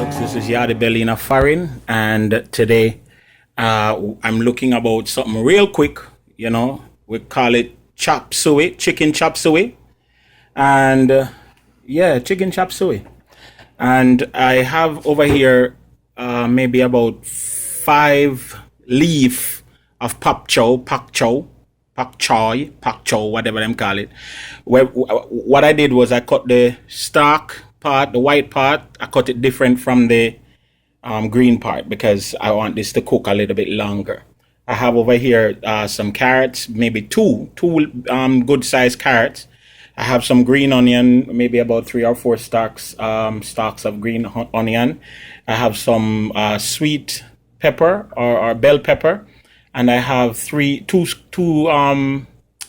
folks, this is Yardie Belina Farin, and today I'm looking about something real quick. You know, we call it Chop Suey, chicken Chop Suey, and yeah, chicken Chop Suey. And I have over here maybe about 5 leaf of pak choy, whatever them call it. What I did was I cut the stalk part, the white part, I cut it different from the green part because I want this to cook a little bit longer. I have over here some carrots, maybe two good sized carrots. I have some green onion, maybe about 3 or 4 stalks of green onion. I have some sweet pepper or bell pepper, and I have two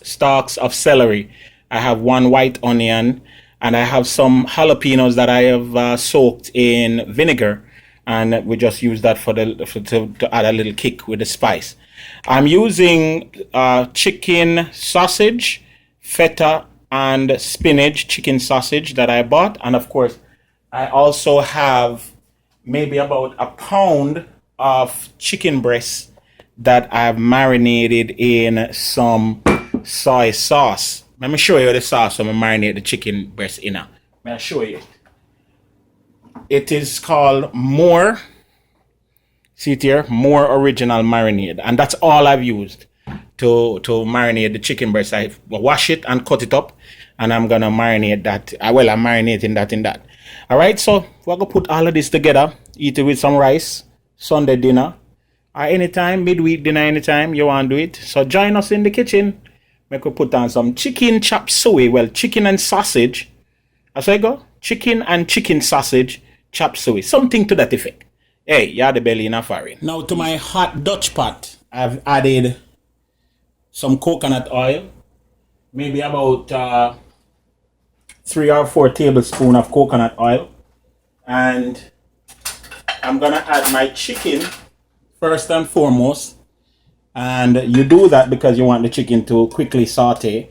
stalks of celery. I have 1 white onion, and I have some jalapenos that I have soaked in vinegar, and we just use that to add a little kick with the spice. I'm using chicken sausage, feta, and spinach chicken sausage that I bought, and of course I also have maybe about a pound of chicken breast that I've marinated in some soy sauce. Let me show you the sauce I'm marinate the chicken breast in. Let me show you. It is called More. See it here, More Original Marinade, and that's all I've used to marinate the chicken breast. I wash it and cut it up, and I'm gonna marinate that. I'm marinating that in that. All right, so we're gonna put all of this together, eat it with some rice, Sunday dinner, or anytime, midweek dinner, anytime you want to do it. So join us in the kitchen. We could put on some chicken chop suey. Well, chicken and sausage. As I go, chicken and chicken sausage chop suey. Something to that effect. Hey, Yardie Belina Farin. Now to my hot Dutch pot, I've added some coconut oil, maybe about 3 or 4 tablespoons of coconut oil, and I'm gonna add my chicken first and foremost. And you do that because you want the chicken to quickly saute.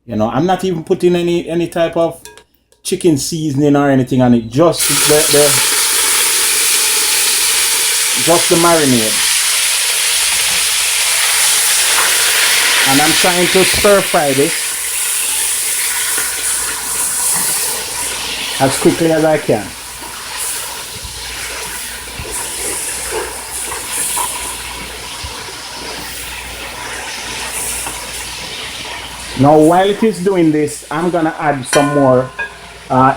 You know, I'm not even putting any type of chicken seasoning or anything on it, just the marinade. And I'm trying to stir fry this as quickly as I can. Now while it is doing this, I'm gonna add some more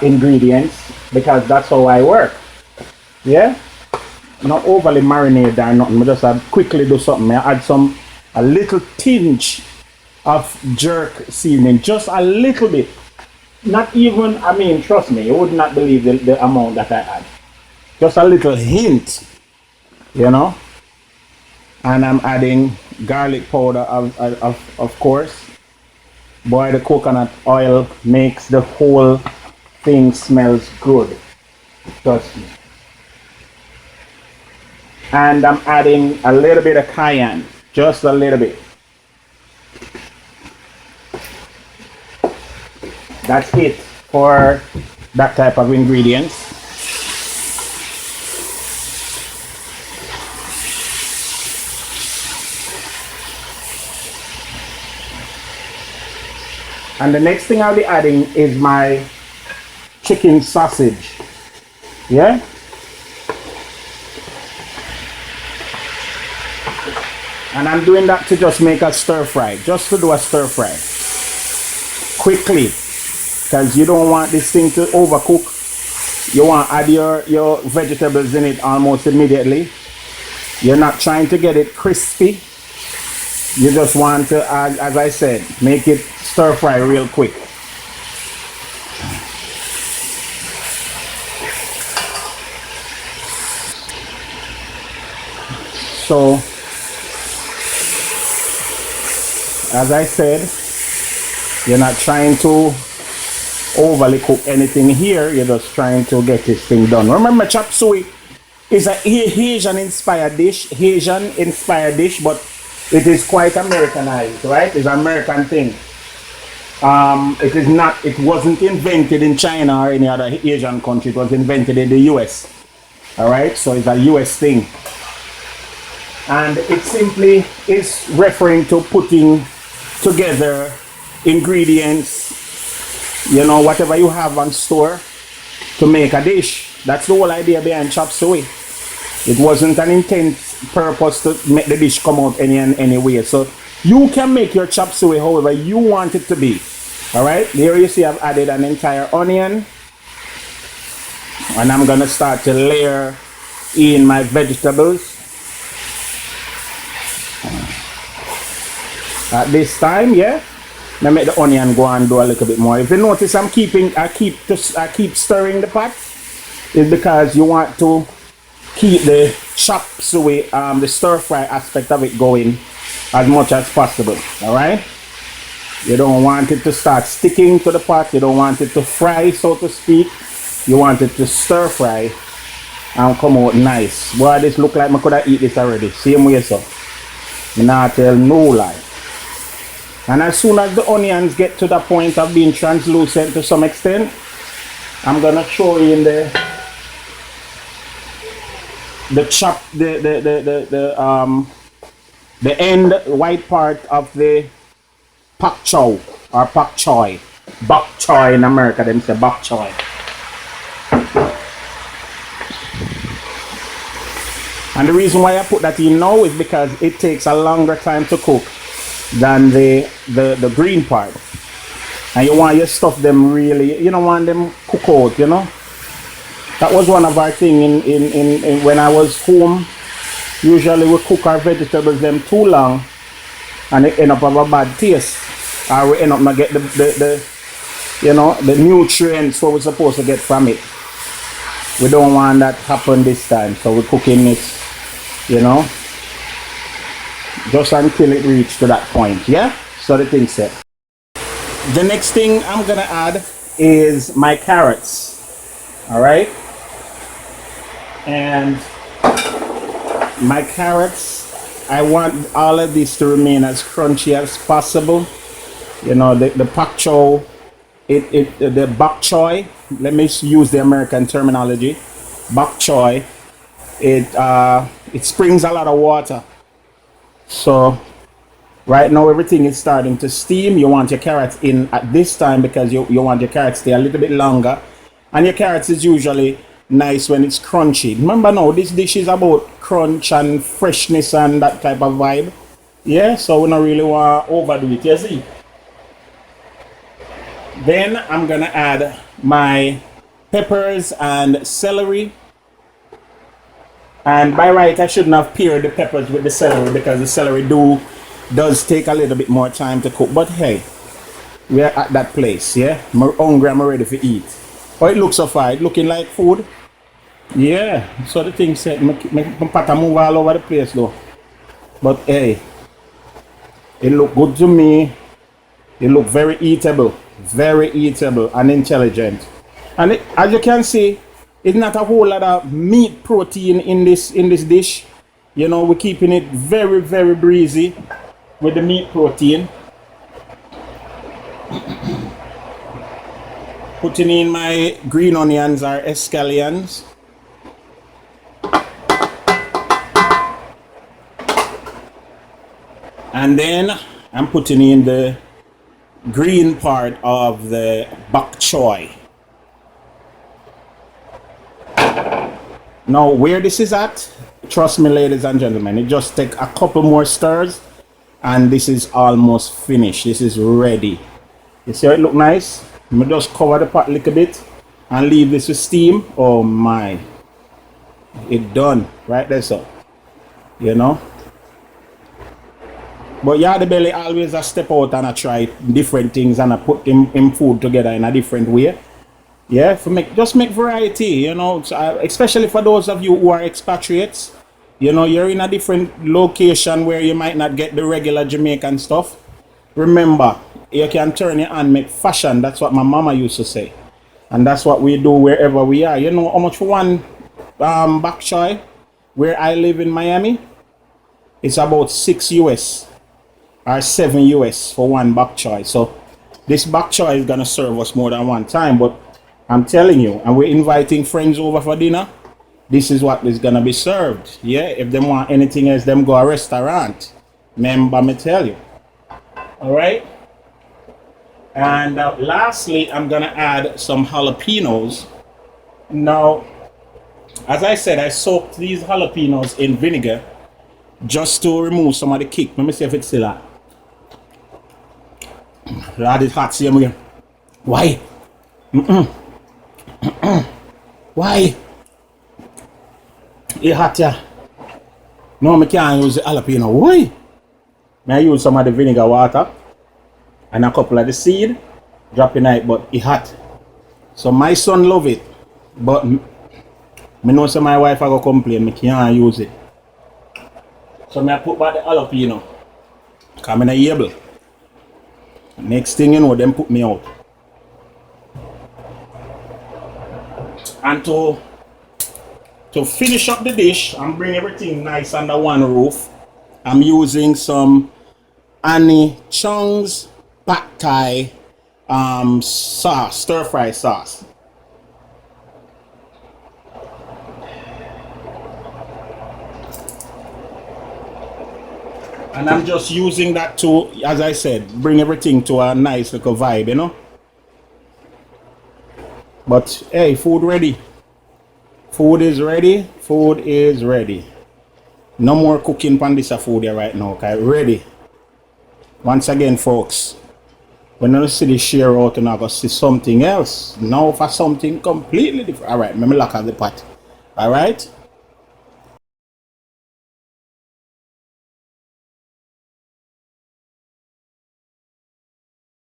ingredients because that's how I work. Yeah? Not overly marinate or nothing, I just quickly do something. I add a little tinge of jerk seasoning, just a little bit. Not even, I mean, trust me, you would not believe the amount that I add. Just a little hint, you know. And I'm adding garlic powder, of course. Boy, the coconut oil makes the whole thing smells good. Trust me. And I'm adding a little bit of cayenne, just a little bit. That's it for that type of ingredients. And the next thing I'll be adding is my chicken sausage. Yeah? And I'm doing that to just make a stir fry, just to do a stir fry quickly, because you don't want this thing to overcook. You want to add your vegetables in it almost immediately. You're not trying to get it crispy. You just want to add, as I said, make it stir fry real quick. So, as I said, you're not trying to overly cook anything here. You're just trying to get this thing done. Remember, Chop Suey is an Haitian inspired dish, but it is quite Americanized, right? It's an American thing. It wasn't invented in China or any other Asian country. It was invented in the US. All right, so it's a US thing. And it simply is referring to putting together ingredients, you know, whatever you have on store to make a dish. That's the whole idea behind Chop Suey. It wasn't an intent purpose to make the dish come out any way. So you can make your Chop Suey however you want it to be. All right, here you see I've added an entire onion, and I'm gonna start to layer in my vegetables. At this time, yeah, I make the onion go and do a little bit more. If you notice, I keep stirring the pot. It's because you want to keep the Chop Suey, the stir fry aspect of it going as much as possible. All right. You don't want it to start sticking to the pot. You don't want it to fry, so to speak. You want it to stir fry and come out nice. Boy, this look like I could have eat this already. Same way, so. I'm not tell no lie. And as soon as the onions get to the point of being translucent to some extent, I'm gonna throw in the end white part of the pak chow or pak choy. Bok choy in America, them say bok choy. And the reason why I put that in now is because it takes a longer time to cook than the green part. And you want your stuff them really, you don't want them cook out, you know. That was one of our things in when I was home. Usually we cook our vegetables them too long and it end up have a bad taste. Or we end up not get the you know, the nutrients what we're supposed to get from it. We don't want that happen this time, so we're cooking it, you know, just until it reaches to that point. Yeah, so the thing set. The next thing I'm gonna add is my carrots. All right, and my carrots, I want all of this to remain as crunchy as possible. You know, the pak chow, the bok choy, let me use the American terminology. Bok choy, it springs a lot of water. So right now everything is starting to steam. You want your carrots in at this time because you want your carrots to stay a little bit longer. And your carrots is usually nice when it's crunchy. Remember now, this dish is about crunch and freshness and that type of vibe. Yeah, so we don't really want to overdo it, you see. Then I'm gonna add my peppers and celery. And by right, I shouldn't have paired the peppers with the celery because the celery does take a little bit more time to cook. But hey, we are at that place, yeah? I'm hungry, I'm ready to eat. Oh, it looks so far, it looking like food. Yeah, so the thing said, my pot move all over the place though. But hey, it look good to me. It look very eatable and intelligent. And it, as you can see, it's not a whole lot of meat protein in this dish. You know, we're keeping it very, very breezy with the meat protein. Putting in my green onions or escallions. And then I'm putting in the green part of the bok choy. Now where this is at, trust me ladies and gentlemen, it just take a couple more stirs and this is almost finished. This is ready. You see how it look nice? I'm gonna just cover the pot a little bit and leave this to steam. Oh my, it done right there, so you know. But Yardie Belly always a step out and I try different things and I put in food together in a different way. Yeah, just make variety, you know, especially for those of you who are expatriates. You know, you're in a different location where you might not get the regular Jamaican stuff. Remember, you can turn your hand, make fashion. That's what my mama used to say. And that's what we do wherever we are. You know how much for one bok choy where I live in Miami? It's about 6 US. Or 7 US for one bok choy. So this bok choy is gonna serve us more than one time, but I'm telling you, and we're inviting friends over for dinner. this is what is gonna be served. Yeah, if they want anything else, them go a restaurant. Remember me tell you. All right. And lastly, I'm gonna add some jalapenos. Now, as I said, I soaked these jalapenos in vinegar just to remove some of the kick. Let me see if it's still hot. Lord, it's hot. See again. Why? Why? It's hot, yeah. No, I can't use the jalapeno. Why? I use some of the vinegar water and a couple of the seed, drop in it, but it's hot. So my son love it, but me know so my wife I go complain, me can't use it. So I put back the jalapeno, because I'm not able. Next thing you know, them put me out. And to finish up the dish and bring everything nice under one roof, I'm using some Annie Chung's Pad Thai sauce, stir fry sauce. And I'm just using that to, as I said, bring everything to a nice little vibe, you know. But hey, food ready. Food is ready. Food is ready. No more cooking pan this food here right now, okay? Ready. Once again, folks, when you see the share out, you're going to see something else. Now for something completely different. All right, let me lock out the pot. All right.